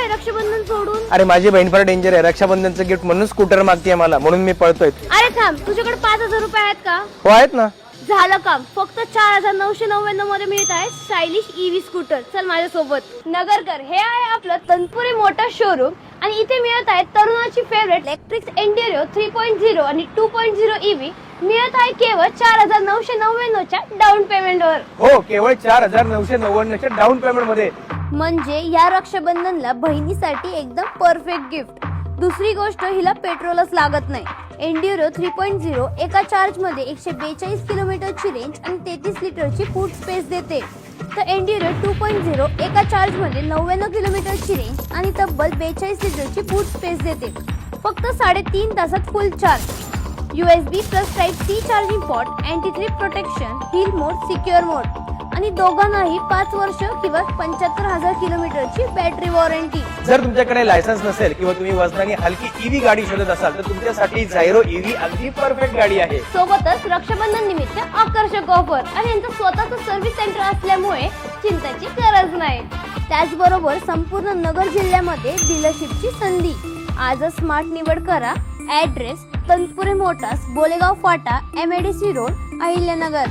काय रक्षाबंधन सोडून? अरे माझी बहीण फार डेंजर आहे, रक्षाबंधनचं गिफ्ट म्हणून स्कूटर मागतीये मला, म्हणून मी पळतोय. अरे थांब, तुझ्याकडे 5,000 रुपये आहेत का? हो आहेत ना. झालं काम. फक्त 4,999 मध्ये मिळत आहे स्टायलिश ईव्ही स्कूटर. चल माझ्यासोबत. नगरकर, हे आहे आपलं तनपुरी मोटर शोरूम आणि इथे मिळत आहे तरुणाची फेवरेट इलेक्ट्रिक एंड्युरो 3.0 आणि 2.0 ईव्ही मिळत आहे केवळ 4,999 च्या डाऊन पेमेंट वर. हो, केवळ 4,999 च्या डाऊन पेमेंट मध्ये. म्हणजे या रक्षाबंधनला बहिणीसाठी एकदम परफेक्ट गिफ्ट. दुसरी गोष्ट, हिला पेट्रोलच लागत नाही. एंड्युरो 3.0 एका चार्ज मध्ये 142 किलोमीटरची रेंज आणि 33 लिटरची फूड स्पेस देते. तर एंड्युरो 2.0 एका चार्ज मध्ये 99 किलोमीटरची रेंज आणि तब्बल 42 लिटरची फूड स्पेस देते. फक्त 3.5 तासात full charge. USB plus type C charging port, anti theft protection, hill mode, secure mode आणि दोघांनाही 5 वर्ष किंवा 75,000 किलोमीटरची बॅटरी वॉरंटी. जर तुमच्याकडे लायसन्स नसेल किंवा तुम्ही वजनाने हलकी ईव्ही गाडी शोधत असाल तर तुमच्यासाठी जायरो ईव्ही अगदी परफेक्ट गाडी आहे. सोबतच रक्षाबंधन निमित्त आकर्षक ऑफर आणि यांचं स्वतःचं सर्व्हिस सेंटर असल्यामुळे चिंतेची गरज नाही. त्याचबरोबर संपूर्ण नगर जिल्ह्यामध्ये डीलरशिपची संधी. आजच स्मार्ट निवड करा. ऍड्रेस तनपुरे मोटार्स, बोलेगाव फाटा, MIDC रोड, अहिल्यानगर.